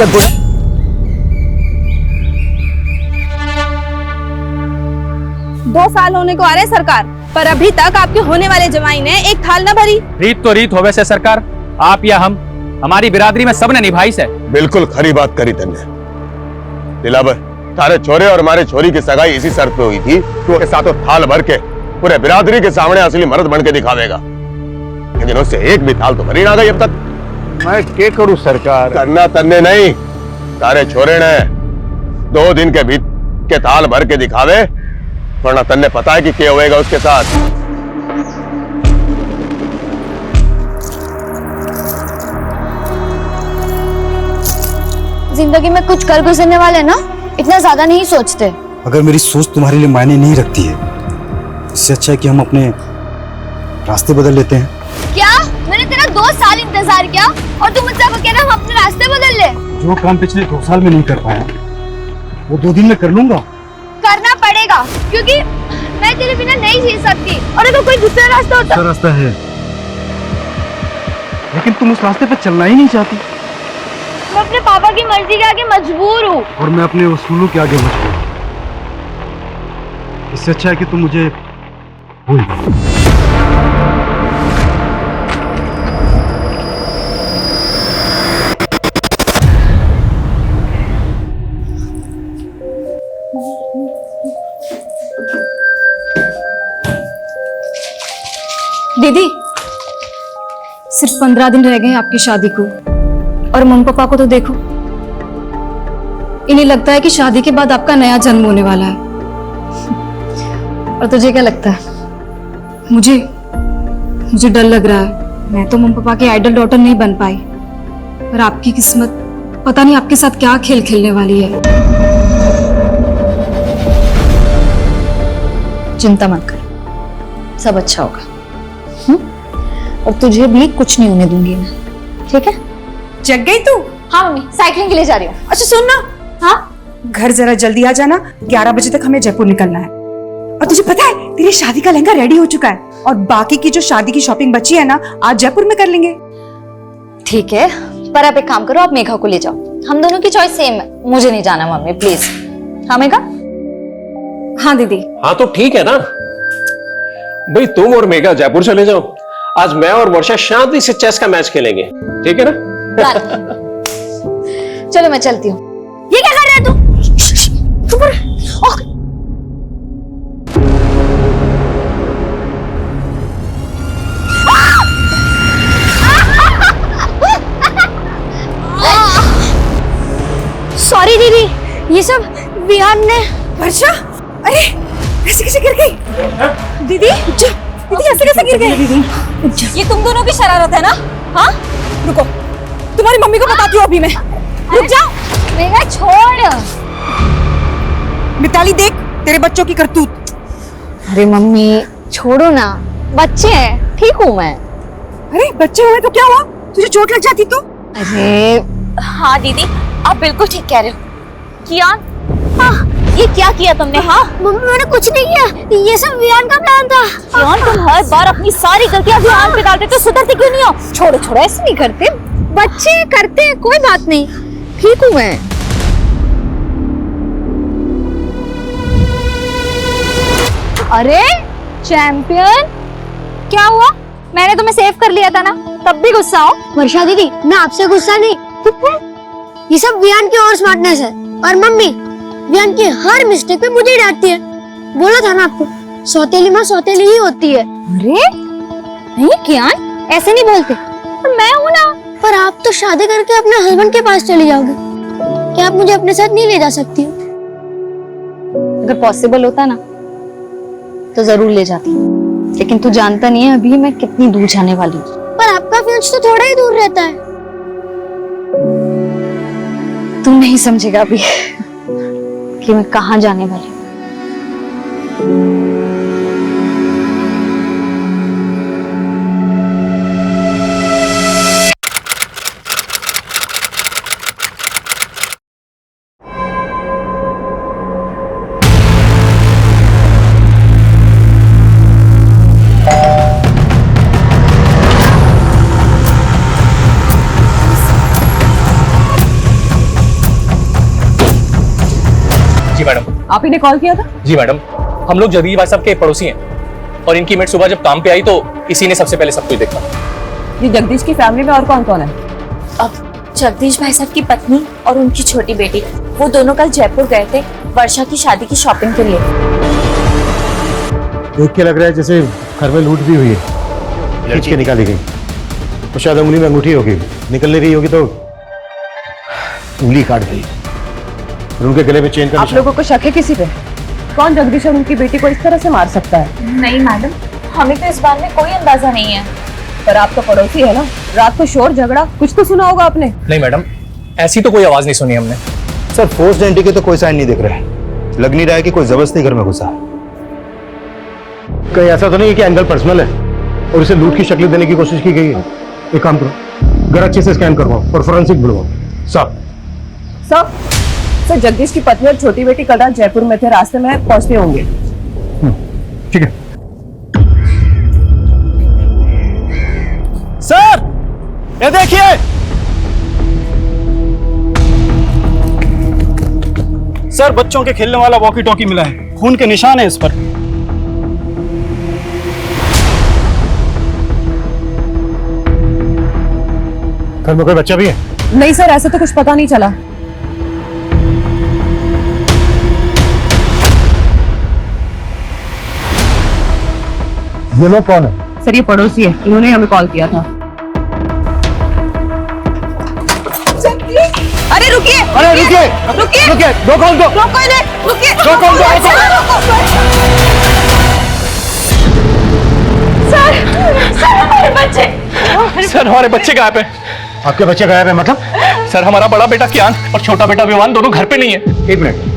दिक्कत बोले। 2 साल होने को आ रहे सरकार, पर अभी तक आपके होने वाले जमाई ने एक थाल न भरी। रीत तो रीत होवे से सरकार, आप या हम, हमारी बिरादरी में सबने निभाई से। बिल्कुल खरी बात करी तुमने दिलावर। तारे छोरे और हमारे छोरी की सगाई इसी शर्त पे हुई थी कि उसके साथ थाल भर के पूरे बिरादरी के सामने असली मर्द बन के दिखावेगा, लेकिन उससे एक भी थाल तो भरी ना गई अब तक। मैं क्या करूं सरकार? करना तन्ने नहीं, तारे छोरे ने 2 दिन के बीत के थाल भर के दिखावे, वरना तन्ने पता है कि क्या होएगा उसके साथ। जिंदगी में कुछ कर गुजरने वाले ना इतना ज्यादा नहीं सोचते। अगर मेरी सोच तुम्हारे लिए मायने नहीं रखती है, इससे अच्छा है कि हम अपने रास्ते बदल लेते हैं। क्या? मैंने तेरा 2 साल इंतजार किया और तू मुझसे कह रहा हम अपने रास्ते बदल ले? जो काम पिछले 2 साल में नहीं कर पाया वो 2 दिन में कर लूंगा। करना पड़ेगा, क्योंकि मैं तेरे बिना नहीं जी सकती। और अगर कोई दूसरा रास्ता होता। दूसरा रास्ता है, लेकिन तुम उस रास्ते पे चलना ही नहीं चाहती। मैं अपने पापा की मर्जी के आगे मजबूर हूँ। और मैं अपने उसूलों के आगे मजबूर हूँ। इससे अच्छा है कि तुम मुझे भूल जाओ। दीदी, सिर्फ 15 दिन रह गए आपकी शादी को, और मम्मी पापा को तो देखो, इन्हें लगता है कि शादी के बाद आपका नया जन्म होने वाला है। और तुझे क्या लगता है? मुझे डर लग रहा है। मैं तो मम्मी पापा के आइडल डॉटर नहीं बन पाई, और आपकी किस्मत पता नहीं आपके साथ क्या खेल खेलने वाली है। चिंता मत कर, सब अच्छा होगा। और तुझे भी कुछ नहीं होने दूंगी मैं, ठीक है? जग गई तू? हाँ मम्मी, साइकिलिंग के लिए जा रही हूँ। अच्छा सुन ना, हाँ, घर जरा जल्दी आ जाना, 11 बजे तक हमें जयपुर निकलना है। और तुझे पता है तेरी शादी का लहंगा रेडी हो चुका है, और बाकी की जो शादी की शॉपिंग बची है ना, आज जयपुर में कर लेंगे। ठीक है, पर आप एक काम करो, आप मेघा को ले जाओ। हम दोनों की चॉइस सेम है। मुझे नहीं जाना मम्मी, प्लीज। हाँ मेघा? हाँ दीदी। हाँ तो ठीक है ना भाई, तुम और मेघा जयपुर चले जाओ। आज मैं और वर्षा शांति से चेस का मैच खेलेंगे, ठीक है ना? चलो मैं चलती हूँ। ये क्या कर रहा है तू? सॉरी दीदी, ये सब विहान ने। वर्षा, अरे ऐसे कैसे गिर गई? दीदी ऐसे कैसे गिर गई? ये तुम दोनों की शरारत है ना? हाँ, रुको, तुम्हारी मम्मी को बताती हूँ अभी मैं। रुक जाओ। मेघा छोड़। मिताली देख तेरे बच्चों की करतूत। अरे मम्मी छोड़ो ना, बच्चे हैं, ठीक हूँ मैं। अरे बच्चे हुए तो क्या हुआ? तुझे चोट लग जाती तो? अरे हाँ दीदी, आप बिल्कुल ठीक कह रहे हो। कियान, ये क्या किया तुमने? हाँ मम्मी, मैंने कुछ नहीं किया, ये सब विहान का प्लान था। कियान, तुम हर बार अपनी सारी गलतियां विहान पे डालते, तो सुधरते क्यों नहीं हो? छोड़ो, ऐसे नहीं करते, बच्चे करते हैं, कोई बात नहीं, ठीक हूँ मैं। अरे चैंपियन, क्या हुआ? मैंने तुम्हें सेव कर लिया था ना, तब भी गुस्सा हो? वर्षा दीदी, मैं आपसे गुस्सा नहीं, ये सब विहान की और स्मार्टनेस है। और मम्मी विहान की हर मिस्टेक पे मुझे डांटती है। बोला था ना आपको, सौतेली माँ सौतेली ही होती है। अरे नहीं कियान, ऐसे नहीं बोलते। पर मैं हूँ ना। पर आप तो शादी करके अपने हस्बैंड के पास चली जाओगे, क्या आप मुझे अपने साथ नहीं ले जा सकती हो? अगर पॉसिबल होता ना तो जरूर ले जाती, लेकिन तू जानता नहीं है अभी मैं कितनी दूर जाने वाली हूँ। पर आपका फ्यूज तो थोड़ा ही दूर रहता है। तू नहीं समझेगा अभी कि मैं कहाँ जाने वाली हूँ। जी मैडम। आप ही ने कॉल किया था? जी मैडम, हम लोग जगदीश भाई साहब के पड़ोसी हैं और इनकी मेट सुबह जब काम पे आई तो इसी ने सबसे पहले सब कुछ देखा। ये जगदीश की फैमिली में और कौन कौन है? अब जगदीश भाई साहब की पत्नी और उनकी छोटी बेटी, वो दोनों कल जयपुर गए थे वर्षा की शादी की शॉपिंग के लिए। देख के लग रहा है जैसे घर में लूट भी हुई है, खींच के निकाली गई। तो शायद उंगली में अंगूठी होगी, निकल नहीं रही होगी तो उंगली काट गई और उनके गले में चेन का आप लोगों को शक है किसी पे? कौन जगदीश और उनकी बेटी को इस तरह से मार सकता है? नहीं मैडम, हमें तो इस बारे में कोई अंदाजा नहीं है। पर आप तो पड़ोसी है ना, रात को शोर झगड़ा कुछ तो सुना होगा आपने। नहीं मैडम, ऐसी तो कोई आवाज नहीं सुनी हमने। सर फोर्स्ड एंट्री के तो कोई साइन नहीं दिख रहे, लग नहीं रहा है कि कोई जबरदस्ती घर में घुसा। कहीं ऐसा तो नहीं है कि एंगल पर्सनल है और इसे लूट की शक्ल देने की कोशिश की गई है? एक काम करो, घर अच्छे से स्कैन करवाओ और फोरेंसिक बुलवाओ। साहब सर जगदीश की पत्नी और छोटी बेटी कल रात जयपुर में थे, रास्ते में पहुंचते होंगे। ठीक है। सर ये देखिए, सर बच्चों के खेलने वाला वॉकी टॉकी मिला है, खून के निशान है इस पर। घर में कोई बच्चा भी है? नहीं सर, ऐसा तो कुछ पता नहीं चला। ये लोग कौन है? सर ये पड़ोसी है, इन्होंने हमें कॉल किया था। अरे रुकिए, अरे रुकिए, रुकिए, रुकिए, रोको उनको, रोको इन्हें, रुकिए, रोको उनको, रोको। सर हमारे बच्चे। सर हमारे बच्चे गायब हैं। आपके बच्चे गायब है मतलब? सर हमारा बड़ा बेटा कियान और छोटा बेटा विवान दोनों घर पे नहीं है। एक मिनट,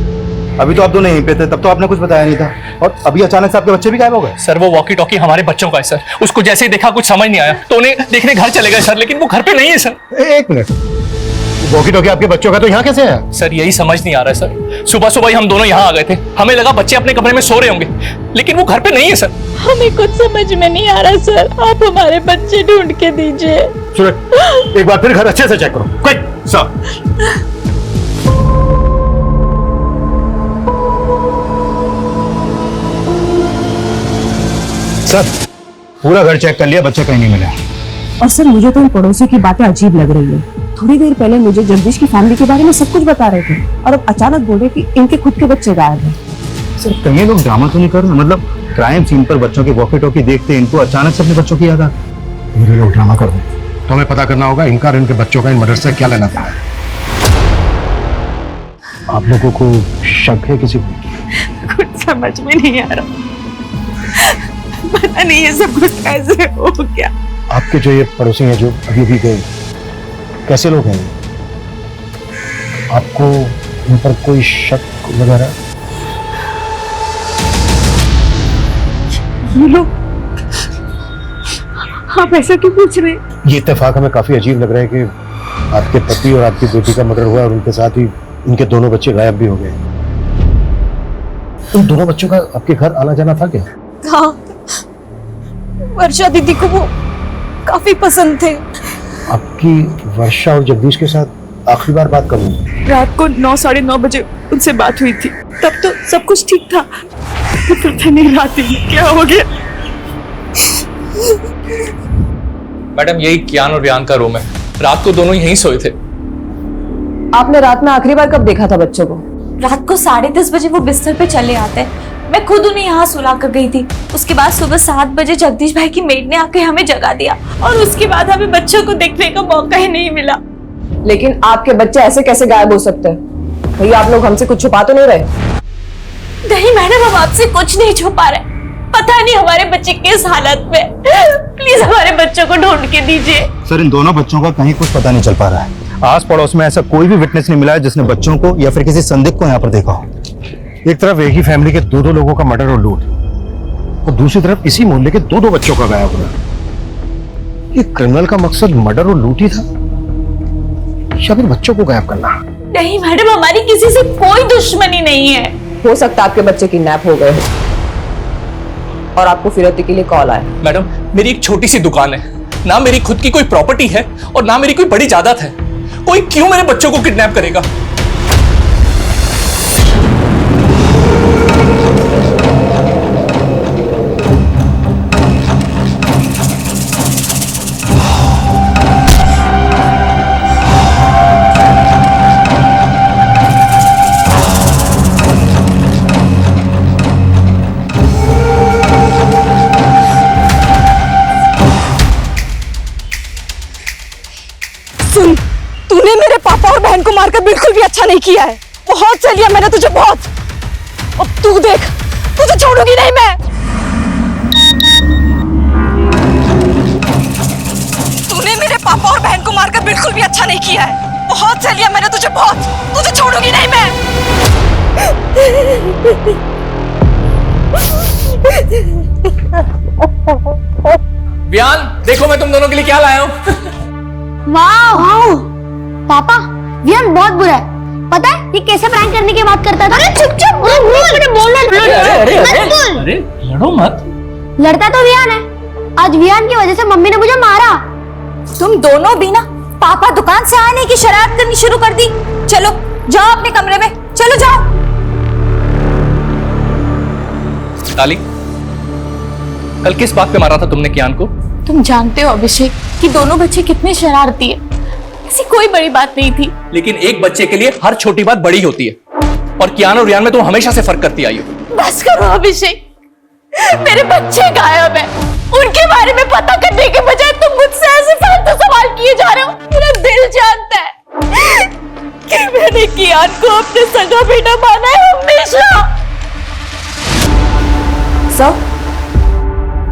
अभी तो आप दोनों यहीं पे थे, तब तो आपने कुछ बताया नहीं था, और अभी अचानक से आपके बच्चे भी गायब हो गए। सर वो वॉकी टॉकी हमारे बच्चों का है सर, उसको जैसे ही देखा कुछ समझ नहीं आया तो उन्हें देखने घर चले गए सर, लेकिन वो घर पे नहीं है सर। एक मिनट, वॉकी टॉकी आपके बच्चों का तो यहाँ कैसे है? सर यही समझ नहीं आ रहा है सर, सुबह सुबह ही हम दोनों यहाँ आ गए थे, हमें लगा बच्चे अपने कमरे में सो रहे होंगे, लेकिन वो घर पे नहीं है सर। हमें कुछ समझ में नहीं आ रहा सर, आप हमारे बच्चे ढूंढ के दीजिए। सूरज, एक बार फिर घर अच्छे से चेक करो, क्विक। सर सर पूरा घर चेक कर लिया, बच्चे कहीं नहीं मिले। और सर मुझे तो इन पड़ोसी की बातें अजीब लग रही है। थोड़ी देर पहले मुझे जगदीश की फैमिली के बारे में सब कुछ बता रहे थे और अब अचानक बोले कि इनके खुद के बच्चे गायब हैं। सर कहीं ये लोग ड्रामा तो नहीं कर रहे? मतलब क्राइम सीन पर बच्चों के वॉकी टॉकी देखते इनको अचानक से अपने बच्चों की याद आ गई। मेरे लोग ड्रामा कर रहे हैं, तो हमें पता करना होगा इनका और इनके बच्चों का इन मर्डर से क्या लेना था। आप लोगों को शक है किसी को? कुछ समझ में नहीं आ रहा, पता नहीं ये सब कुछ कैसे हो गया। आपके जो ये पड़ोसी हैं जो अभी भी गए, कैसे लोग हैं? आपको इन पर कोई शक वगैरह? ये लोग, आप ऐसा क्यों पूछ रहे हैं? ये इत्तेफाक हमें काफी अजीब लग रहा है कि आपके पति और आपकी बेटी का मर्डर हुआ और उनके साथ ही इनके दोनों बच्चे गायब भी हो गए। उन दोनों बच्चों का आपके घर आना जाना था क्या? हाँ, वर्षा दीदी को वो काफी पसंद थे। आपकी वर्षा और जगदीश के साथ आखिरी बार बात कब हुई? रात को 9, साढ़े 9 बजे उनसे बात हुई थी, तब तो सब कुछ ठीक था। पता नहीं रात में क्या हो गया। मैडम यही कियान और वियान का रूम है, रात को दोनों यहीं सोए थे। आपने रात में आखिरी बार कब देखा था बच्चों को? रात को 10:30 बजे वो बिस्तर पे चले आते, मैं खुद उन्हें यहाँ सुला कर गई थी। उसके बाद सुबह 7 बजे जगदीश भाई की मेड ने आके हमें जगा दिया और उसके बाद हमें बच्चों को देखने का मौका ही नहीं मिला। लेकिन आपके बच्चे ऐसे कैसे गायब हो सकते हैं? भैया आप लोग हमसे कुछ छुपा तो नहीं रहे? नहीं मैडम, हम आपसे कुछ नहीं छुपा रहे। पता नहीं हमारे बच्चे किस हालत में, प्लीज हमारे बच्चों को ढूंढ के दीजिए। सर इन दोनों बच्चों का कहीं कुछ पता नहीं चल पा रहा है। आस पड़ोस में ऐसा कोई भी विटनेस नहीं मिला है जिसने बच्चों को या फिर किसी संदिग्ध को यहाँ पर देखा हो। एक तरफ एक ही फैमिली के दो लोगों का मर्डर और लूट, और दूसरी तरफ इसी मोहल्ले के दो बच्चों का गायब होना। ये क्रिमिनल का मकसद मर्डर और लूट ही था या फिर बच्चों को गायब करना? नहीं मैडम, हमारी किसी से कोई दुश्मनी नहीं है। हो सकता है आपके बच्चे किडनैप हो गए हो और आपको फिरौती के लिए कॉल आया। मैडम मेरी एक छोटी सी दुकान है, ना मेरी खुद की कोई प्रॉपर्टी है और ना मेरी कोई बड़ी जायदाद है। कोई क्यों मेरे बच्चों को किडनैप करेगा? किया है, बहुत सह लिया मैंने तुझे, बहुत। अब तू देख, तुझे छोड़ूंगी नहीं मैं। तूने मेरे पापा और बहन को मारकर बिल्कुल भी अच्छा नहीं किया है, बहुत सह लिया मैंने तुझे, बहुत। तुझे छोड़ूंगी नहीं मैं। वियान, देखो मैं तुम दोनों के लिए क्या लाया हूँ। वाह पापा, वियान बहुत बुरा है। पता है ये कैसे प्रैंक करने की बात करता था? अरे चुप चुप, बोलना अरे लड़ो मत। लड़ता तो वियान है, आज वियान की वजह से मम्मी ने मुझे मारा। तुम दोनों भी ना पापा दुकान से आने की शरारत करनी शुरू कर दी। चलो जाओ अपने कमरे में, चलो जाओ। ताली, कल किस बात पे मारा था तुमने कियान को? तुम जानते हो अभिषेक कि दोनों बच्चे कितने शरारती है, ऐसी कोई बड़ी बात नहीं थी। लेकिन एक बच्चे के लिए हर छोटी बात बड़ी होती है, और कियान और रियान में तुम हमेशा से फर्क करती आई हो। बस करो अभिषेक, मेरे बच्चे गायब है, उनके बारे में पता करने के बजाय तुम मुझसे ऐसे फालतू सवाल किए जा रहे हो। मेरा दिल जानता है कि मैंने कियान को अपने सगा बेटा माना है हमेशा।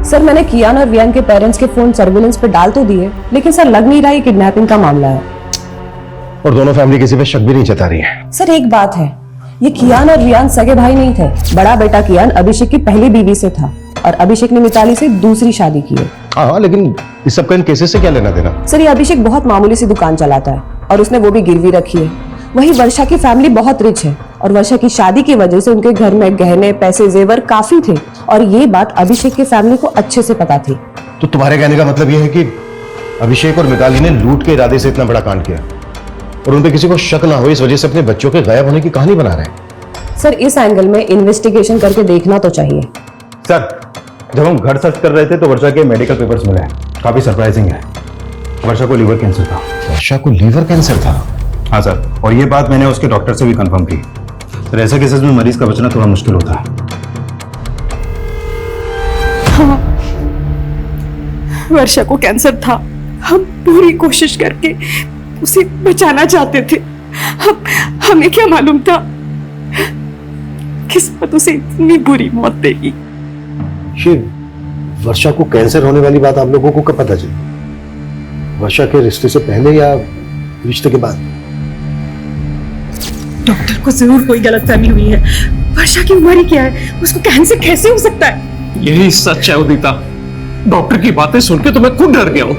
सर मैंने कियान और वियान के पेरेंट्स के फोन सर्विलेंस पे डाल तो दिए, लेकिन सर लग नहीं रहा ये किडनैपिंग का मामला है। और दोनों फैमिली किसी पे शक भी नहीं जता रही है। सर एक बात है, ये कियान और वियान सगे भाई नहीं थे। बड़ा बेटा कियान अभिषेक की पहली बीवी से था और अभिषेक ने मिताली से दूसरी शादी की है। हाँ, लेकिन इस सब का इन केसेस से क्या लेना देना? सर ये अभिषेक बहुत मामूली सी दुकान चलाता है और उसने वो भी गिरवी रखी है। वही वर्षा की फैमिली बहुत रिच है और वर्षा की शादी की वजह से उनके घर में गहने, पैसे, जेवर काफी थे और ये बात अभिषेक की फैमिली को अच्छे से पता थी। तो तुम्हारे कहने का मतलब यह है कि अभिषेक और मिताली ने लूट के इरादे से इतना बड़ा कांड किया और उन पे किसी को शक ना हो इस वजह से अपने बच्चों के गायब होने की कहानी बना रहे हैं? सर इस एंगल में इन्वेस्टिगेशन करके देखना तो चाहिए। सर, जब हम घर सर्च कर रहे थे तो वर्षा के मेडिकल पेपर्स मिले, काफी सरप्राइजिंग है। वर्षा को लीवर कैंसर था। वर्षा को लीवर कैंसर था? हाँ सर, और ये बात मैंने उसके डॉक्टर से भी कंफर्म की। सर ऐसे केसेस में मरीज का बचना थोड़ा मुश्किल होता है। हाँ, वर्षा को कैंसर था। हम पूरी कोशिश करके उसे बचाना चाहते थे। हमें क्या मालूम था किस्मत उसे इतनी बुरी मौत देगी। ये वर्षा को कैंसर होने वाली बात आप लोगों को कब पता चली? वर्षा के रिश्ते से पहले या रिश्ते के बाद? डॉक्टर को जरूर कोई गलतफहमी हुई है। वर्षा की उम्र ही क्या है, उसको कैंसर कैसे हो सकता है? यही सच है उदिता, डॉक्टर की बातें सुन के तो मैं खुद डर गया हूं।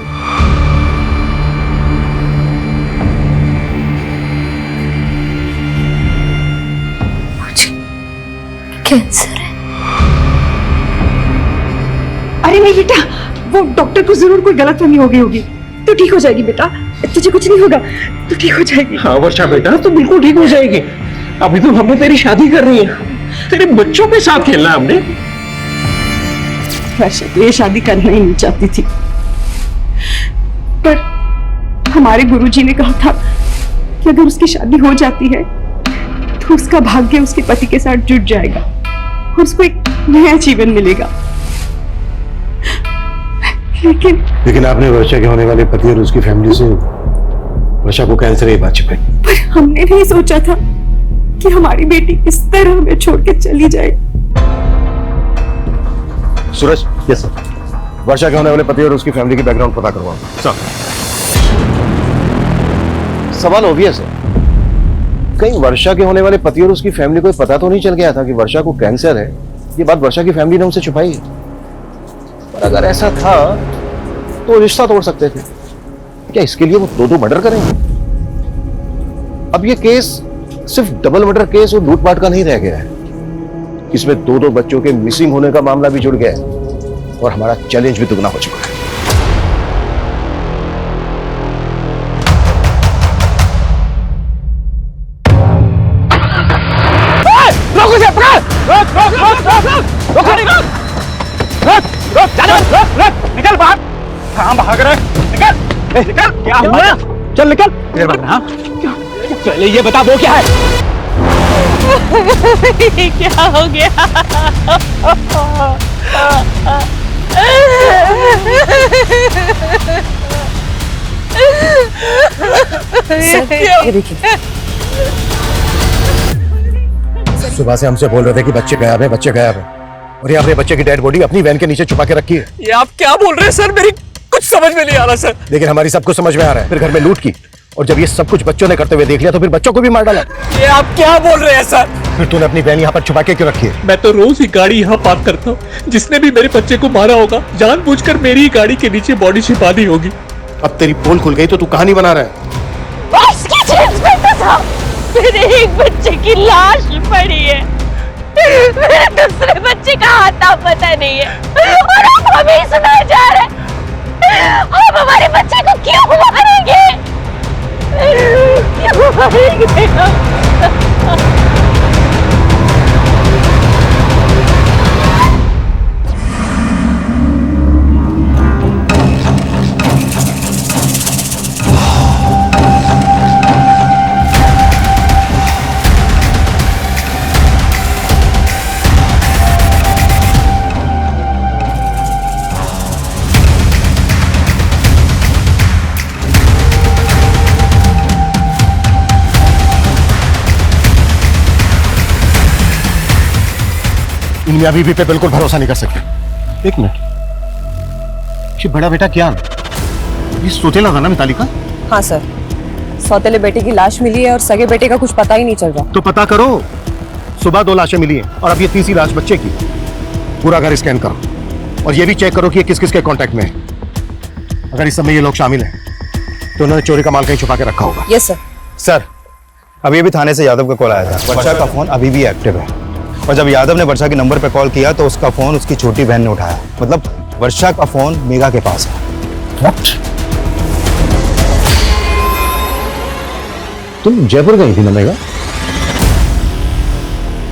कैंसर है। अरे नहीं बेटा, वो डॉक्टर को जरूर कोई गलतफहमी हो गई होगी। तो ठीक हो जाएगी बेटा, तुझे कुछ नहीं होगा, तो ठीक हो जाएगी। हाँ वर्षा बेटा, तो बिल्कुल ठीक हो जाएगी। अभी तो हमने तेरी शादी करनी है, तेरे बच्चों के साथ खेलना है हमने। वर्षा तो ये शादी करना ही नहीं चाहती थी, पर हमारे गुरुजी ने कहा था कि अगर उसकी शादी हो जाती है तो उसका भाग्य उसके पति के साथ जुड़ जाएगा और उसको एक नया जीवन मिलेगा। लेकिन आपने वर्षा के होने वाले पति और उसकी फैमिली से वर्षा को कैंसर की बात छिपाई। पर हमने नहीं सोचा था कि हमारी बेटी इस तरह हमें छोड़ के चली जाए। सूरज, यस सर, वर्षा के होने वाले पति और उसकी फैमिली की बैकग्राउंड पता करवाओ। सर, सवाल ऑब्वियस है, कहीं वर्षा के होने वाले पति और उसकी फैमिली को पता तो नहीं चल गया था कि वर्षा को कैंसर है? ये बात वर्षा की फैमिली ने उनसे छुपाई है। पर अगर ऐसा था तो रिश्ता तोड़ सकते थे। क्या इसके लिए वो दो मर्डर करेंगे? अब ये केस सिर्फ डबल मर्डर केस और लूटपाट का नहीं रह गया है, इसमें दो बच्चों के मिसिंग होने का मामला भी जुड़ गया है और हमारा चैलेंज भी दुगना हो चुका है। निकल बाहर। कहां भाग रहा है? निकल, निकल। क्या हुआ? चल निकल। पहले ये बता वो क्या है? क्या हो गया? ये देखिए, सुबह से हमसे बोल रहे थे कि बच्चे गायब है, बच्चे गायब है, और ये अपने बच्चे की डेड बॉडी अपनी वैन के नीचे छुपा के रखी है। ये आप क्या बोल रहे हैं सर? मेरी कुछ समझ में नहीं आ रहा सर। लेकिन हमारी सब कुछ समझ में आ रहा है। फिर घर में लूट की, और जब ये सब कुछ बच्चों ने करते हुए देख लिया तो फिर बच्चों को भी मार डाला। ये आप क्या बोल रहे हैं सर? फिर तूने अपनी वैन यहाँ पर छुपा के क्यों रखी है? मैं तो रोज ही गाड़ी यहाँ पार्क करता हूँ। जिसने भी मेरे बच्चे को मारा होगा जानबूझकर मेरी ही गाड़ी के नीचे बॉडी छिपा दी होगी। अब तेरी पोल खुल गई तो तू कहानी बना रहा है। उसकी जेब में तो था मेरे एक बच्चे की लाश पड़ी है, मेरे दूसरे बच्चे का आता पता नहीं है, और अब हमें ही सुनाए जा रहे हैं। अब हमारे बच्चे को क्यों मारेंगे? क्यों मारेंगे? इन मियां बीवी पे बिल्कुल भरोसा नहीं कर सकते। एक मिनट, ये बड़ा बेटा क्या ये सौतेला था ना मिताली का? हाँ सर, सौतेले बेटे की लाश मिली है और सगे बेटे का कुछ पता ही नहीं चल रहा। तो पता करो। सुबह 2 लाशें मिली हैं और अब ये तीसरी लाश बच्चे की। पूरा घर स्कैन करो और ये भी चेक करो कि ये किस किस के कांटेक्ट में है। अगर इस समय ये लोग शामिल हैं तो उन्होंने चोरी का माल कहीं छुपा के रखा होगा। Yes sir. सर, अभी अभी थाने से यादव का कॉल आया था। वर्षा का फोन अभी भी एक्टिव है, और जब यादव ने वर्षा के नंबर पे कॉल किया तो उसका फोन उसकी छोटी बहन ने उठाया। मतलब वर्षा का फोन मेघा के पास है। What? तुम जयपुर गई थी ना मेघा?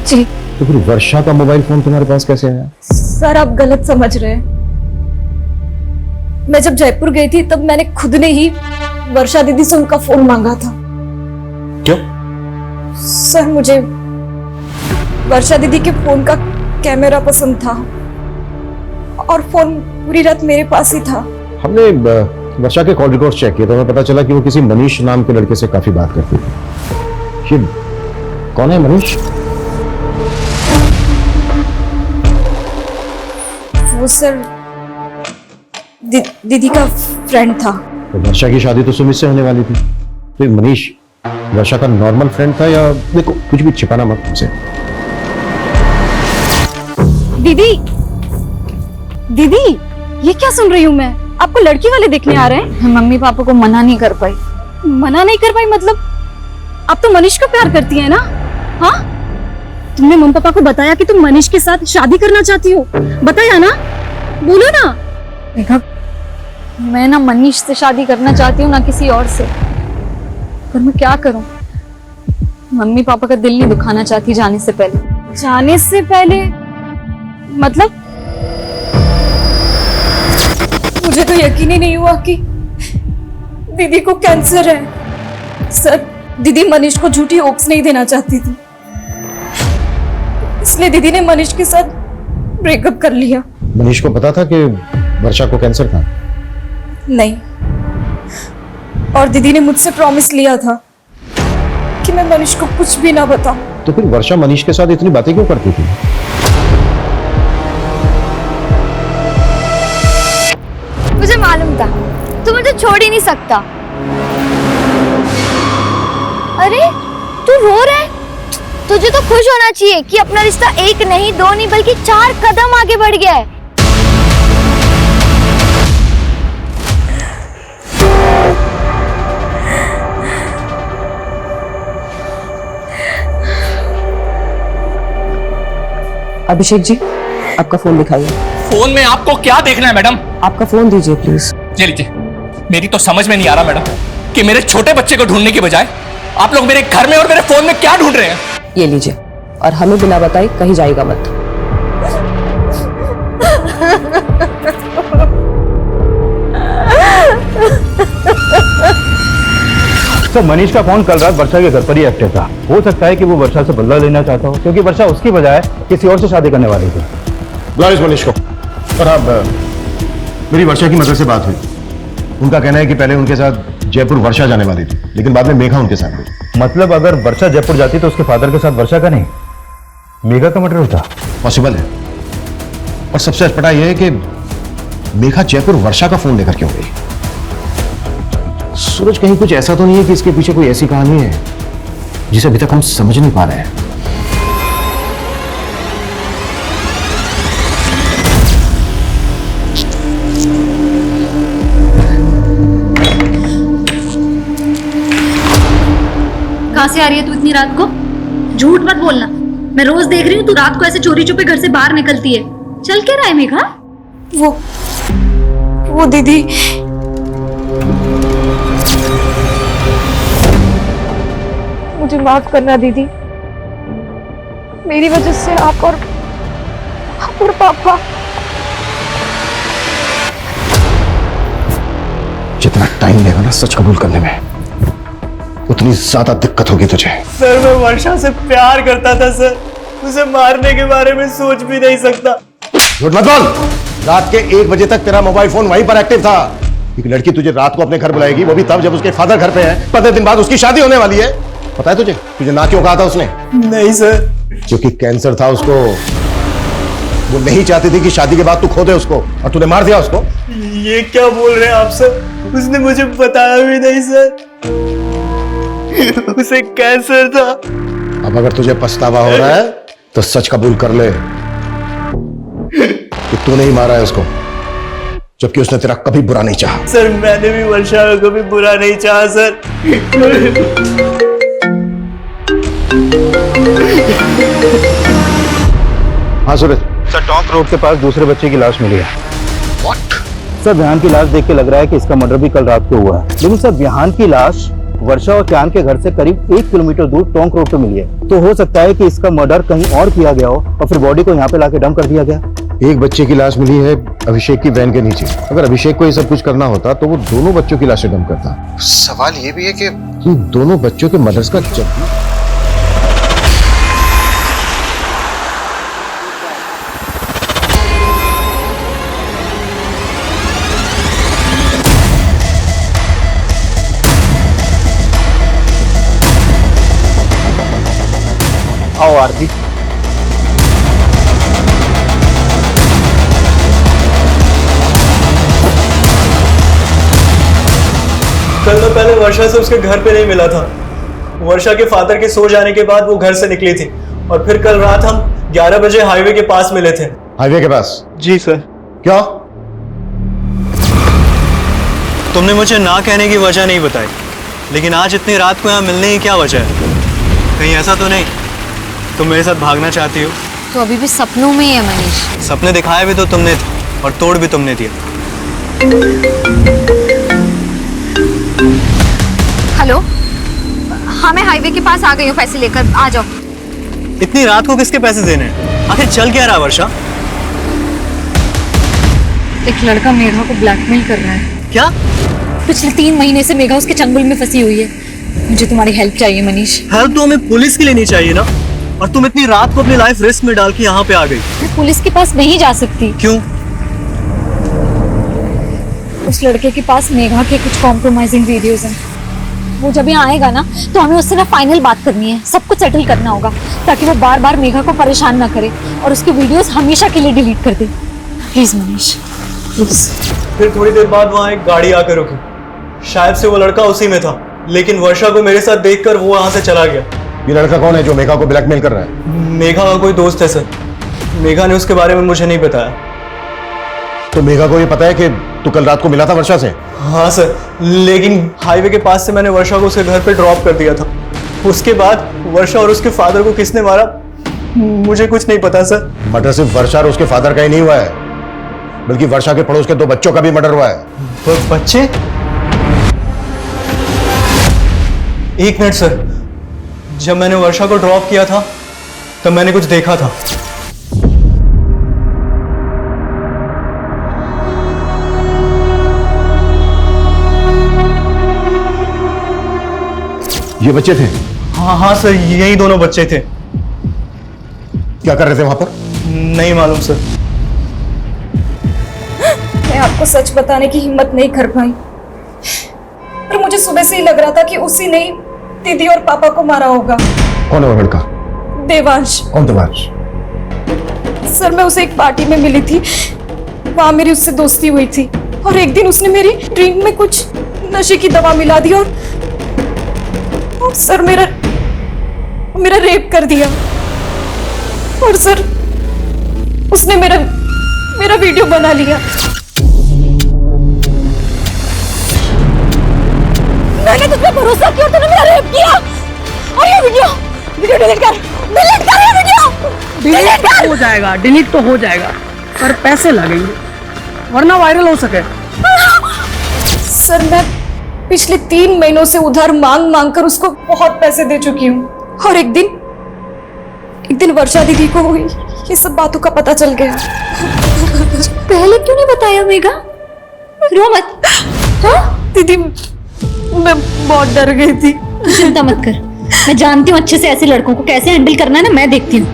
जी। तो फिर वर्षा का मोबाइल फोन तुम्हारे पास कैसे आया? सर आप गलत समझ रहे हैं। मैं जब जयपुर गई थी तब मैंने खुद ने ही वर्षा दीदी से उनका फोन मांगा था। क्यों? सर मुझे वर्षा दीदी के फोन का कैमरा पसंद था और फोन पूरी रात मेरे पास ही था। हमने वर्षा के कॉल रिकॉर्ड चेक किए तो हमें पता चला कि वो किसी मनीष नाम के लड़के से काफी बात करती थी। ये कौन है मनीष? वो सर दीदी का फ्रेंड था। तो वर्षा की शादी तो सुमित से होने वाली थी, तो ये मनीष वर्षा का नॉर्मल फ्रेंड था या? देखो कुछ भी छिपाना मत हमसे। दीदी दीदी ये क्या सुन रही हूँ मैं? आपको लड़की वाले देखने आ रहे हैं? मम्मी पापा को मना नहीं कर पाई। मना नहीं कर पाई मतलब? आप तो मनीष को प्यार करती है ना? हाँ, तुमने मम्मी पापा को बताया कि तुम मनीष के साथ शादी करना चाहती हो? बताया ना? बोलो ना। देखा, मैं ना मनीष से शादी करना चाहती हूँ ना किसी और से, पर मैं क्या करूँ? मम्मी पापा का दिल नहीं दुखाना चाहती जाने से पहले। जाने से पहले मतलब? मुझे तो यकीन ही नहीं हुआ कि दीदी को कैंसर है। सर, दीदी मनीष को झूठी होप्स नहीं देना चाहती थी, इसलिए दीदी ने मनीष के साथ ब्रेकअप कर लिया। मनीष को पता था कि वर्षा को कैंसर था? नहीं, और दीदी ने मुझसे प्रॉमिस लिया था कि मैं मनीष को कुछ भी ना बताऊं। तो फिर वर्षा मनीष के साथ इतनी बातें क्यों करती थी? मुझे मालूम था तू मुझे छोड़ ही नहीं सकता। अरे तू रो रहा है? तुझे तो खुश होना चाहिए कि अपना रिश्ता 1 नहीं 2 नहीं बल्कि 4 कदम आगे बढ़ गया है। अभिषेक जी, आपका फोन दिखाइए। फोन में आपको क्या देखना है मैडम? आपका फोन दीजिए प्लीज। ये लीजिए। मेरी तो समझ में नहीं आ रहा मैडम कि मेरे छोटे बच्चे को ढूंढने की बजाय आप लोग मेरे घर में और मेरे फोन में क्या ढूंढ रहे हैं? ये लीजिए, और हमें बिना बताए कहीं जाएगा मत। तो मनीष का फोन कल रात वर्षा के घर पर ही एक्टिव था। हो सकता है कि वो वर्षा से बदला लेना चाहता हो, क्योंकि वर्षा उसकी बजाय किसी और से शादी करने वाली थी। बुलाओ इस मनीष को। और अब मेरी वर्षा की मदद से बात हुई। उनका कहना है कि पहले उनके साथ जयपुर वर्षा जाने वाली थी, लेकिन बाद में मेघा उनके साथ गई। मतलब अगर वर्षा जयपुर जाती तो उसके फादर के साथ वर्षा का नहीं? मेघा का मर्डर था? पॉसिबल है, और सबसे अटपटा यह है कि मेघा जयपुर वर्षा का फोन लेकर क्यों गई? सूरज, कहीं कुछ ऐसा तो नहीं है कि इसके पीछे कोई ऐसी कहानी है जिसे अभी तक हम समझ नहीं पा रहे हैं? कहाँ से आ रही है तू इतनी रात को? झूठ मत बोलना, मैं रोज देख रही हूँ तू रात को ऐसे चोरी छुपे घर से बाहर निकलती है। चल क्या रहा है मेघा? वो दीदी, मुझे माफ करना दीदी, मेरी वजह से आप और पापा। जितना टाइम लेगा ना सच कबूल करने में, उतनी ज्यादा दिक्कत होगी तुझे। सर मैं वर्षा से प्यार करता था सर, उसे मारने के बारे में सोच भी नहीं सकता। झूठ मत बोल। रात के 1 बजे तक तेरा मोबाइल फोन वहीं पर एक्टिव था। एक लड़की तुझे रात को अपने घर बुलाएगी, वो भी तब जब उसके फादर घर पे है। 15 दिन बाद उसकी शादी होने वाली है। पता है तुझे ना क्यों कहा था उसने? नहीं सर। क्योंकि कैंसर था उसको। वो नहीं चाहती थी कि शादी के बाद तू खो दे उसको, और तूने मार दिया उसको। ये क्या बोल रहे हैं आप सर? उसने मुझे बताया भी नहीं सर। उसे कैंसर था। अब अगर तुझे पछतावा हो रहा है तो सच कबूल कर ले कि तूने ही मारा है उसको, जबकि उसने तेरा कभी बुरा नहीं चाहा। सर मैंने भी वर्षा का कभी बुरा नहीं चाहा सर। हाँ सूरज। सर टॉन्क रोड के पास दूसरे बच्चे की लाश मिली है। सर विहान की लाश देख के लग रहा है कि इसका मर्डर भी कल रात को हुआ है, लेकिन सर विहान की लाश वर्षा और चांद के घर से करीब 1 किलोमीटर दूर टोंक रोड पे मिली है। तो हो सकता है कि इसका मर्डर कहीं और किया गया हो और फिर बॉडी को यहाँ पे लाके डंप कर दिया गया। एक बच्चे की लाश मिली है अभिषेक की वैन के नीचे। अगर अभिषेक को ये सब कुछ करना होता तो वो दोनों बच्चों की लाशें डंप करता। सवाल ये भी है कि दोनों बच्चों के मदर्स का जब आओ आरती। कल मैं पहले वर्षा से उसके घर पे नहीं मिला था। वर्षा के फादर के सो जाने के बाद वो घर से निकली थी, और फिर कल रात हम 11 बजे हाईवे के पास मिले थे। हाईवे के पास? जी सर। क्या? तुमने मुझे ना कहने की वजह नहीं बताई, लेकिन आज इतनी रात को यहाँ मिलने की क्या वजह है? कहीं ऐसा तो नहीं तुम मेरे साथ भागना चाहती हो? तो अभी भी सपनों में ही है मनीष। सपने दिखाए भी तो तुमने थे और तोड़ भी तुमने दिया। हेलो, हाँ मैं हाईवे के पास आ गई हूँ, पैसे लेकर आ जाओ। इतनी रात को किसके पैसे देने हैं? आखिर चल क्या रहा वर्षा? एक लड़का मेघा को ब्लैकमेल कर रहा है। क्या? पिछले 3 महीने से मेघा उसके चंगुल में फंसी हुई है। मुझे तुम्हारी हेल्प चाहिए मनीष। हेल्प तो हमें पुलिस की लेनी चाहिए ना, और तुम इतनी रात को अपनी लाइफ रिस्क में डाल के यहाँ पे आ गई। मैं पुलिस के पास नहीं जा सकती। क्यों? उस लड़के के पास मेघा के कुछ कॉम्प्रोमाइजिंग वीडियोस हैं। वो जब यहाँ आएगा ना तो हमें उससे ना फाइनल बात करनी है, सब कुछ सेटल करना होगा, ताकि वो बार बार मेघा को परेशान ना करे और उसके वीडियोस हमेशा के लिए डिलीट कर दे। Please Manish, please. फिर थोड़ी देर बाद वहाँ एक गाड़ी आकर रुकी। शायद से वो लड़का उसी में था, लेकिन वर्षा को मेरे साथ देखकर वो वहां से चला गया। ये लड़का कौन है जो मेघा को ब्लैकमेल कर रहा है? मेघा का कोई दोस्त है सर। मेघा ने उसके बारे में मुझे नहीं बताया। तो मेघा को ये पता है कि तू कल रात को मिला था वर्षा से? हाँ सर, लेकिन हाईवे के पास से मैंने वर्षा को उसके घर पे ड्रॉप कर दिया था। उसके बाद वर्षा और उसके फादर को किसने मारा मुझे कुछ नहीं पता सर। मर्डर सिर्फ वर्षा और उसके फादर का ही नहीं हुआ है, बल्कि वर्षा के पड़ोस के 2 बच्चों का भी मर्डर हुआ है। बच्चे? एक मिनट सर, जब मैंने वर्षा को ड्रॉप किया था तब मैंने कुछ देखा था। ये बच्चे थे? हाँ सर, यही दोनों बच्चे थे। क्या कर रहे थे वहां पर? नहीं मालूम सर। मैं आपको सच बताने की हिम्मत नहीं कर पाई, पर मुझे सुबह से ही लग रहा था कि उसी ने दीदी और पापा को मारा होगा। कौन है वो लड़का? देवांश। कौन देवांश? सर मैं उसे एक पार्टी में मिली थी, वहां मेरी उससे दोस्ती हुई थी और एक दिन उसने मेरी ड्रिंक में कुछ नशे की दवा मिला दी और सर मेरा रेप कर दिया। और सर उसने मेरा वीडियो बना लिया। मैंने तुझ पे भरोसा किया और तूने मेरा रेप किया। और ये वीडियो डिलीट कर ये वीडियो। डिलीट हो जाएगा, डिलीट तो हो जाएगा, पर पैसे लगेंगे वरना वायरल हो सके। सर मैं पिछले 3 महीनों से उधार मांग कर उसको बहुत पैसे दे चुकी हूँ और एक दिन वर्षा दीदी को ये सब बातों का पता चल गया। पहले क्यों नहीं बताया मेघा? रो मत। हाँ? दीदी मैं बहुत डर गई थी। चिंता मत कर, मैं जानती हूँ अच्छे से ऐसे लड़कों को कैसे हैंडल करना है ना, मैं देखती हूँ।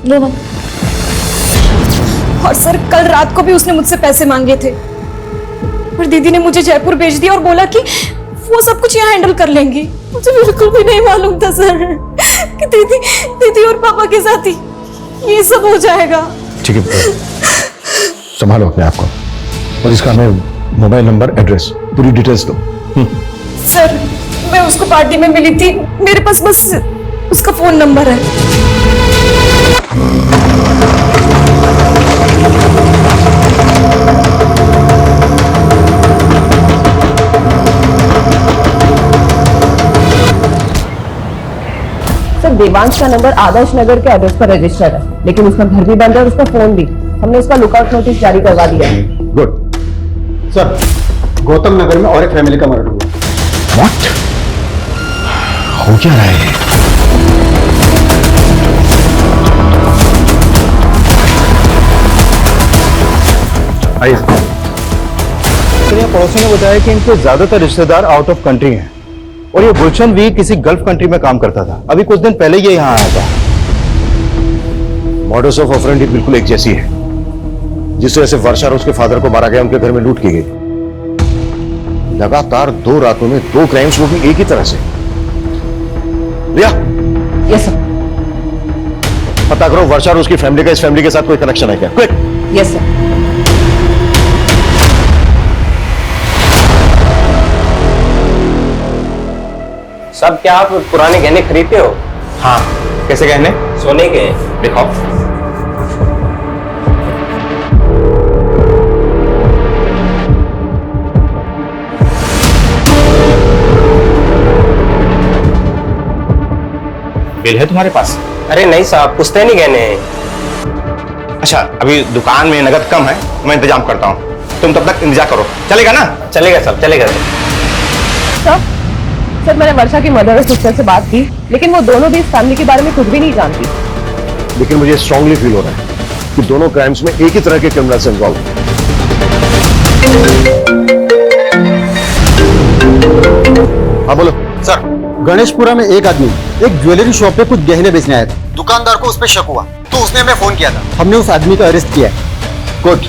रो मत। और सर कल रात को भी उसने मुझसे पैसे मांगे थे और दीदी ने मुझे जयपुर भेज दिया और बोला कि वो सब कुछ यहाँ हैंडल कर लेंगी। मुझे बिल्कुल भी नहीं मालूम था सर कि दीदी और पापा के साथ ही ये सब हो जाएगा। ठीक है, संभालो अपने आप को और इसका हमें मोबाइल नंबर, एड्रेस, पूरी डिटेल्स दो। सर मैं उसको पार्टी में मिली थी, मेरे पास बस उसका फोन नंबर है। सर देवांश का नंबर आदर्श नगर के एड्रेस पर रजिस्टर्ड है, लेकिन उसका घर भी बंद है और उसका फोन भी। हमने उसका लुकआउट नोटिस जारी करवा दिया है। गुड। सर गौतम नगर में और एक फैमिली का मर्डर हुआ। व्हाट? हो क्या रहा है? आइए। सर यहाँ पड़ोसी ने बताया कि इनके ज्यादातर रिश्तेदार आउट ऑफ कंट्री हैं और ये गुलशन भी किसी गल्फ कंट्री में काम करता था। अभी कुछ दिन पहले ये यहाँ आया था। मॉडस ऑफ ऑपरेंडी बिल्कुल एक जैसी है। जिस तरह से वर्षा और उसके फादर को मारा गया, उनके घर में लूट की गई। लगातार 2 रातों में 2 क्राइम्स, वो भी एक ही तरह से। रिया, यस सर। पता करो वर्षा और उसकी फैमिली का इस फैमिली के साथ कोई कनेक्शन है क्या? क्विक। Yes sir. सब क्या आप पुराने गहने खरीदते हो? हाँ, कैसे गहने? सोने के? दिखाओ। बिल है तुम्हारे पास? अरे नहीं साहब, पुश्तैनी गहने हैं। अच्छा, अभी दुकान में नगद कम है, मैं इंतजाम करता हूँ। तुम तब तक इंतजार करो, चलेगा ना? चलेगा साहब, चलेगा। सर मैंने वर्षा की मदर और सिस्टर से बात की, लेकिन वो दोनों भी इस फैमिली के बारे में कुछ भी नहीं जानती। लेकिन मुझे स्ट्रांगली फील हो रहा है कि दोनों क्राइम्स में एक ही तरह के क्रिमिनल्स इन्वॉल्व हैं। हाँ बोलो। सर गणेशपुरा में एक आदमी एक ज्वेलरी शॉप पे कुछ गहने बेचने आया था। दुकानदार को उस पर शक हुआ तो उसने हमें फोन किया था। हमने उस आदमी को अरेस्ट किया है। गुड।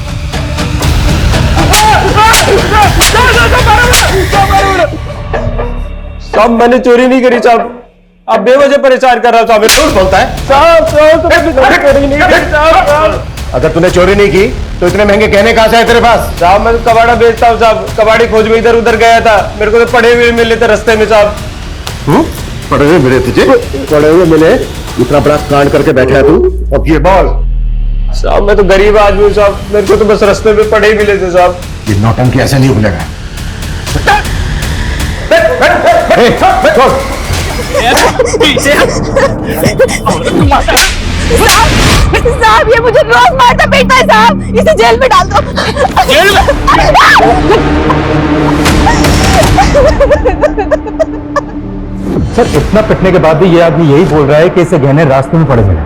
साहब मैंने चोरी नहीं करी साहब, आप बेवजह परेशान कर रहा साहब। झूठ बोलता है साहब चोरी नहीं करी साहब। अगर तूने चोरी नहीं की तो इतने महंगे गहने कहां से आए तेरे पास? साहब मैं तो कबाड़ा बेचता हूँ साहब, कबाड़ी खोज में इधर उधर गया था, मेरे को तो पड़े हुए मिले थे रास्ते में साहब। पड़े हुए मिले तुझे? पड़े हुए मिले? इतना बड़ा कांड करके बैठा है तू, अब ये बोल। साहब मैं तो गरीब आदमी हूँ साहब, मेरे को तो बस रास्ते में पड़े ही मिले थे साहब। ये नौटंकी ऐसे नहीं भूलेगा। साहब ये मुझे रोज मारता पीटता है साहब, इसे जेल में डाल दो। जेल में? सर इतना पिटने के बाद भी ये आदमी यही बोल रहा है कि इसे गहने रास्ते में पड़े मिले।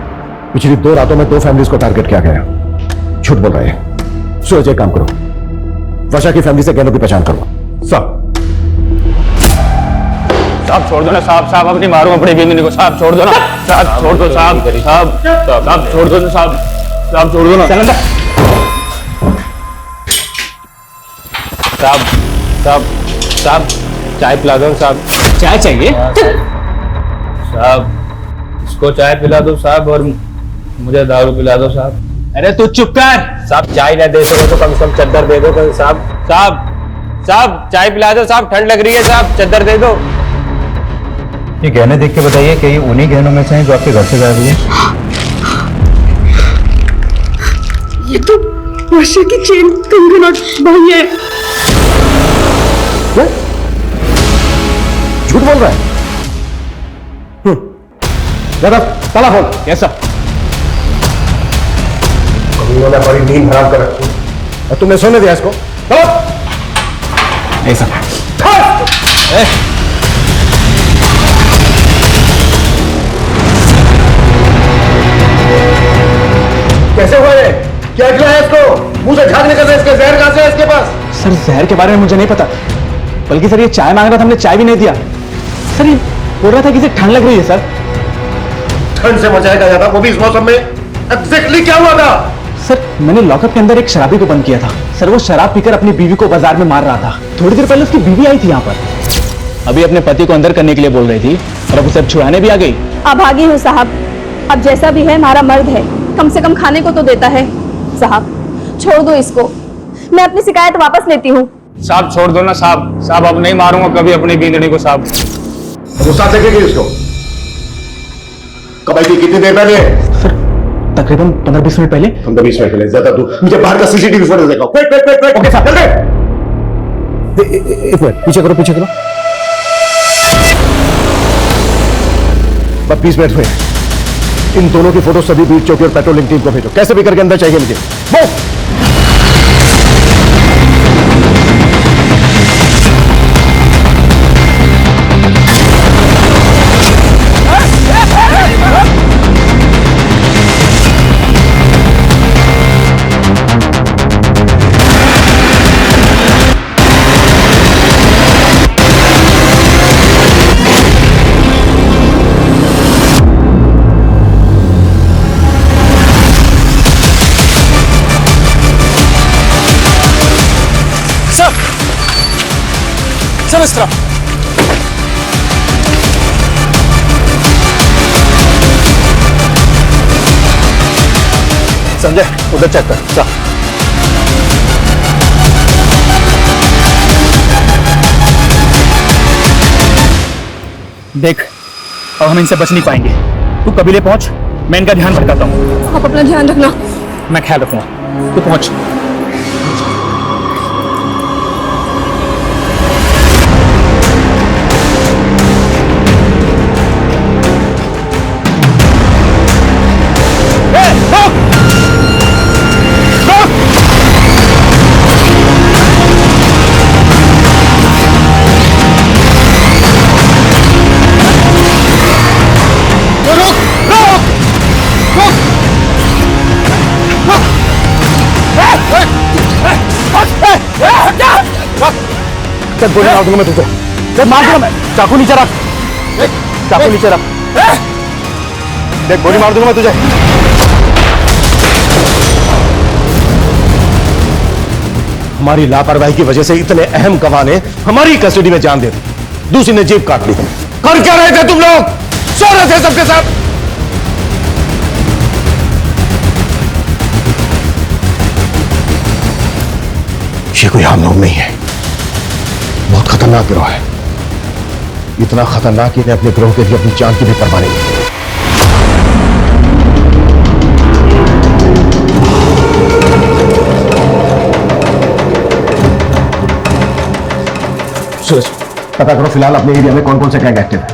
पिछली 2 रातों में 2 फैमिलीज को टारगेट किया गया। झूठ बोल रहे हैं। सूरज एक काम करो, वर्षा की फैमिली से गहनों की पहचान करो। सर साहब छोड़ दो ना साहब, साहब अपनी मारो अपने बेमिनी को, साहब छोड़ दो ना साहब, छोड़ दो साहब, साहब साहब छोड़ दो ना साहब, साहब छोड़ दो ना साहब, साहब साहब चाय पिला दो साहब। चाय चाहिए? साहब इसको चाय पिला दो साहब और मुझे दारू पिला दो साहब। अरे तू चुप कर। साहब चाय ना दे सको तो कम से कम चद्दर दे दो साहब। साहब साहब चाय पिला दो साहब, ठंड लग रही है साहब, चद्दर दे दो। ये गहने देख के बताइए कि ये उन्हीं गहनों में से हैं जो आपके घर से गायब हुए? ये तो वर्षा की चेन, कंगन और बाली है। झूठ बोल रहा है? जरा ताला खोल। कैसा उन्होंने बड़ी नींद हराम कर रखी और तुमने सोने दिया इसको? ऐसा कैसे हुआ ये? क्या खिलाया इसको? मुंह से झाग निकल रहा है इसके, जहर कहां से है इसके पास? सर जहर के बारे में मुझे नहीं पता, बल्कि सर ये चाय मांग रहा था, हमने चाय भी नहीं दिया। सर ये बोल रहा था कि इसे ठंड लग रही है। सर ठंड से मचाया जाता, वो भी इस मौसम में? एग्जैक्टली क्या हुआ था? सर मैंने लॉकअप के अंदर एक शराबी को बंद किया था। सर वो शराब पीकर अपनी बीवी को बाजार में मार रहा था। थोड़ी देर पहले उसकी बीवी आई थी यहाँ पर, अभी अपने पति को अंदर करने के लिए बोल रही थी और अब उसे अब छुड़ाने भी आ गई। अभागी हूँ साहब, अब जैसा भी है हमारा मर्द है, कम से कम खाने को तो देता है। साहब छोड़ दो इसको, मैं अपनी शिकायत वापस लेती हूँ। साहब छोड़ दो ना साहब, साहब अब नहीं मारूंगा कभी अपनी बींदड़ी को साहब। गुस्सा देखेगी उसको? कब आई थी, कितनी देर पहले? सर तकरीबन 15-20 मिनट पहले। 15-20 मिनट पहले? ज्यादा दूर, मुझे बाहर का सीसीटीवी फुटेज दिखाओ। वेट ओके साहब, जल्दी। एक मिनट पीछे करो, पीछे करो। बस 20 मिनट हुए। इन दोनों की फोटो सभी बीट चौकी और पेट्रोलिंग टीम को भेजो, कैसे भी करके अंदर चाहिए मुझे। वो सब इस तरफ। संजय उधर चेक कर। चल देख अब हम इनसे बच नहीं पाएंगे, तू कबीले पहुंच, मैं इनका ध्यान भटकाता हूँ। आप अपना ध्यान रखना। मैं ख्याल रखूंगा, तू पहुंच। चल गोली मार दूंगा मैं तुझे। चल मार दूंगा मैं। चाकू नीचे रख, चाकू नीचे रख। देख गोली मार दूंगा मैं तुझे। हमारी लापरवाही की वजह से इतने अहम गवाह ने हमारी कस्टडी में जान दे दी, दूसरी ने जीभ काट ली। कर क्या रहे थे तुम लोग? सो रहे थे सबके साथ। ये कोई आम लोग नहीं है, बहुत खतरनाक गिरोह है। इतना खतरनाक कि इन्हें अपने गिरोह के लिए अपनी जान की भी परवाह नहीं है। सूरज पता करो फिलहाल अपने एरिया में कौन कौन से गैंग एक्टिव है।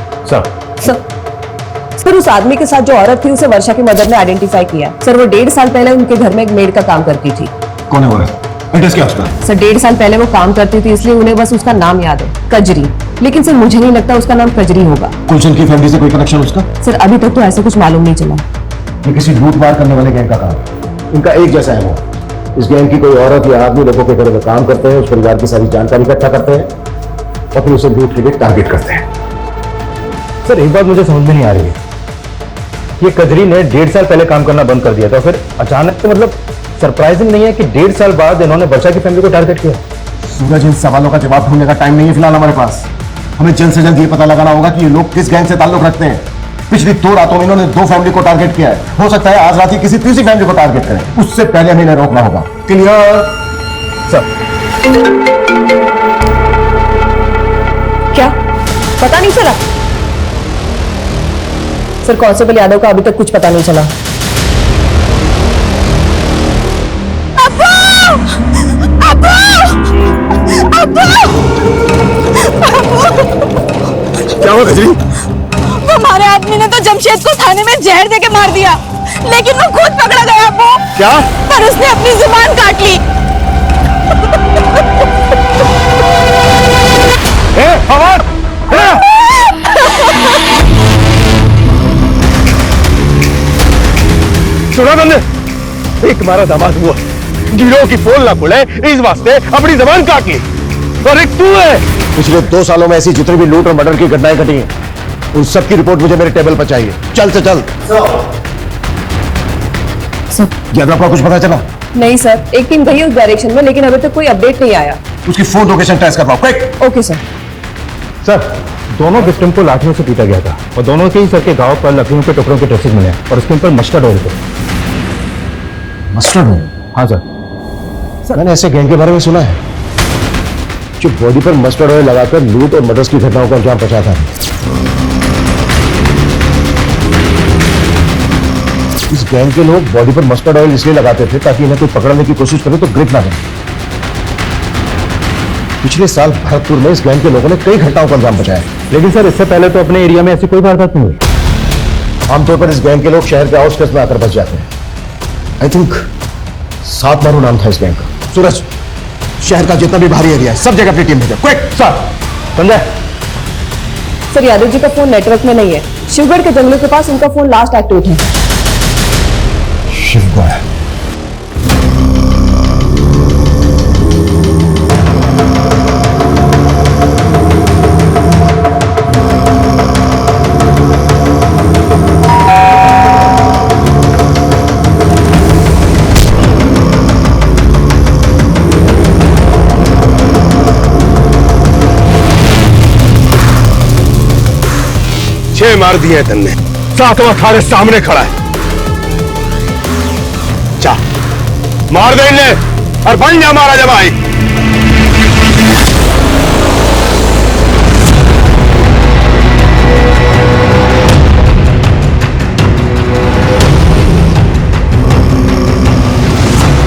सर उस आदमी के साथ जो औरत थी उसे वर्षा की मदर ने आइडेंटिफाई किया। सर वो 1.5 साल पहले उनके घर में एक मेड का काम करती थी। कौन है वो? एड्रेस क्या उसका? सर 1.5 साल पहले वो काम करती थी, इसलिए उन्हें बस उसका नाम याद है, कजरी। लेकिन सर मुझे नहीं लगता उसका नाम कजरी होगा। गुलशन की फैमिली से कोई कनेक्शन उसका? सर अभी तक तो ऐसा कुछ मालूम नहीं चला। ये किसी लूट मार करने वाले गैंग का काम है। इनका एक जैसा है वो। इस गैंग की कोई औरत या आदमी लोगों के घरों में काम करते हैं, उस परिवार की सारी जानकारी इकट्ठा करते हैं और फिर उसे लूट के लिए टारगेट करते हैं। सर एक बात मुझे समझ में नहीं आ रही है, ये कजरी ने 1.5 साल पहले काम करना बंद कर दिया था, फिर अचानक से मतलब सरप्राइजिंग नहीं है कि 1.5 साल बाद इन्होंने वर्षा की फैमिली को टारगेट किया। सूरज इन सवालों का जवाब ढूंढने का टाइम नहीं है फिलहाल हमारे पास। हमें जल्द से जल्द ये पता लगाना होगा कि ये लोग किस गैंग से ताल्लुक रखते हैं। पिछली 2 रातों में इन्होंने 2 फैमिली को टारगेट किया है। हो सकता है आज रात ही किसी तीसरी फैमिली को टारगेट करें। उससे पहले हमें इन्हें रोकना होगा। Clear sir? क्या पता नहीं चला? सर कांस्टेबल यादव का अभी तक कुछ पता नहीं चला। क्या हुआ गजरी? हमारे आदमी ने तो जमशेद को थाने में जहर देके मार दिया, लेकिन वो खुद पकड़ा गया अब्बू। क्या? पर उसने अपनी जुबान काट ली। फवाद! सुना तुमने? एक हमारा दामाद हुआ, गिरोह की पोल ना खुले इस वास्ते अपनी जबान काट ली। और एक तू है। पिछले 2 सालों में ऐसी जितनी भी लूट और मर्डर की घटनाएं घटी हैं, उन सब की रिपोर्ट मुझे मेरे टेबल पर चाहिए। चल से चल। सर यादव का कुछ पता चला? नहीं सर, एक टीम गई उस डायरेक्शन में, लेकिन अभी तक कोई अपडेट नहीं आया। उसकी फोन लोकेशन ट्रेस करवाओ, क्विक। Okay sir. सर दोनों विक्टिम को लाठियों से पीटा गया था और दोनों के ही सर के घाव पर लकड़ियों के टुकड़ों के ट्रेसेस मिले और उसके ऊपर मस्टर्ड ऑयल थे। Mustard oil? हाँ सर। मैंने ऐसे गैंग के बारे में सुना है जो बॉडी पर मस्टर्ड ऑयल लगाकर लूट और मर्डर्स की घटनाओं को अंजाम पहुंचाता है। इस गैंग के लोग बॉडी पर मस्टर्ड ऑयल इसलिए लगाते थे ताकि इन्हें कोई पकड़ने की कोशिश करे तो ग्रिप ना करे। पिछले साल भरतपुर में इस गैंग के लोगों ने कई घटनाओं को अंजाम पहुंचाया, लेकिन सर इससे पहले तो अपने एरिया में ऐसी कोई वारदात नहीं हुई। आमतौर पर इस गैंग के लोग शहर के आउटस्कर्ट्स में आकर बस जाते हैं। आई थिंक 7 मारू नाम था इस गैंग का। सूरज, शहर का जितना भी बाहरी एरिया है सब जगह अपनी टीम भेजो, quick. Sir Sanjay. Sir Yadav ji का फोन नेटवर्क में नहीं है। शिवगढ़ के जंगलों के पास उनका फोन लास्ट एक्टिव है। शिवगढ़? मार दिए तन्ने, 7वां थारे सामने खड़ा है। चा मार दे इन्हें और बन जा मारा जब आई।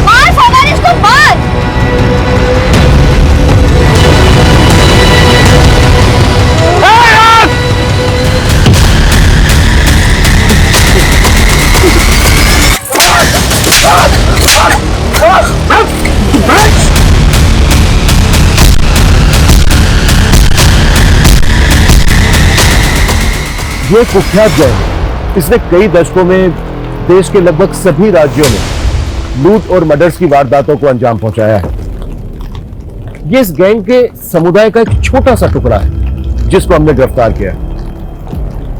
मार फवाद, इसको मार। ये कुख्यात गैंग इसने कई दशकों में देश के लगभग सभी राज्यों में लूट और मर्डर्स की वारदातों को अंजाम पहुंचाया है। ये इस गैंग के समुदाय का एक छोटा सा टुकड़ा है जिसको हमने गिरफ्तार किया है।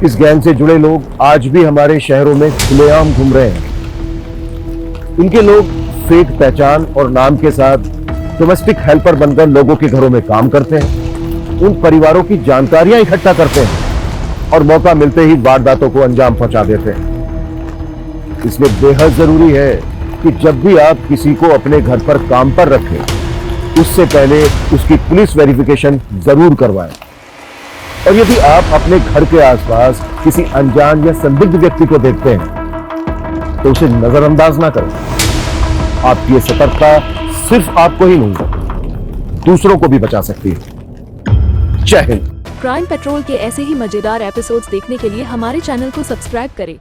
इस गैंग से जुड़े लोग आज भी हमारे शहरों में खुलेआम घूम रहे हैं। इनके लोग फेक पहचान और नाम के साथ डोमेस्टिक हेल्पर बनकर लोगों के घरों में काम करते हैं, उन परिवारों की जानकारियां इकट्ठा करते हैं और मौका मिलते ही वारदातों को अंजाम पहुंचा देते हैं। इसलिए बेहद जरूरी है कि जब भी आप किसी को अपने घर पर काम पर रखें, उससे पहले उसकी पुलिस वेरिफिकेशन जरूर करवाएं। और यदि आप अपने घर के आसपास किसी अनजान या संदिग्ध व्यक्ति को देखते हैं तो उसे नजरअंदाज ना करें। आपकी ये सतर्कता सिर्फ आपको ही नहीं, दूसरों को भी बचा सकती है। जय हिंद। क्राइम पेट्रोल के ऐसे ही मजेदार एपिसोड्स देखने के लिए हमारे चैनल को सब्सक्राइब करें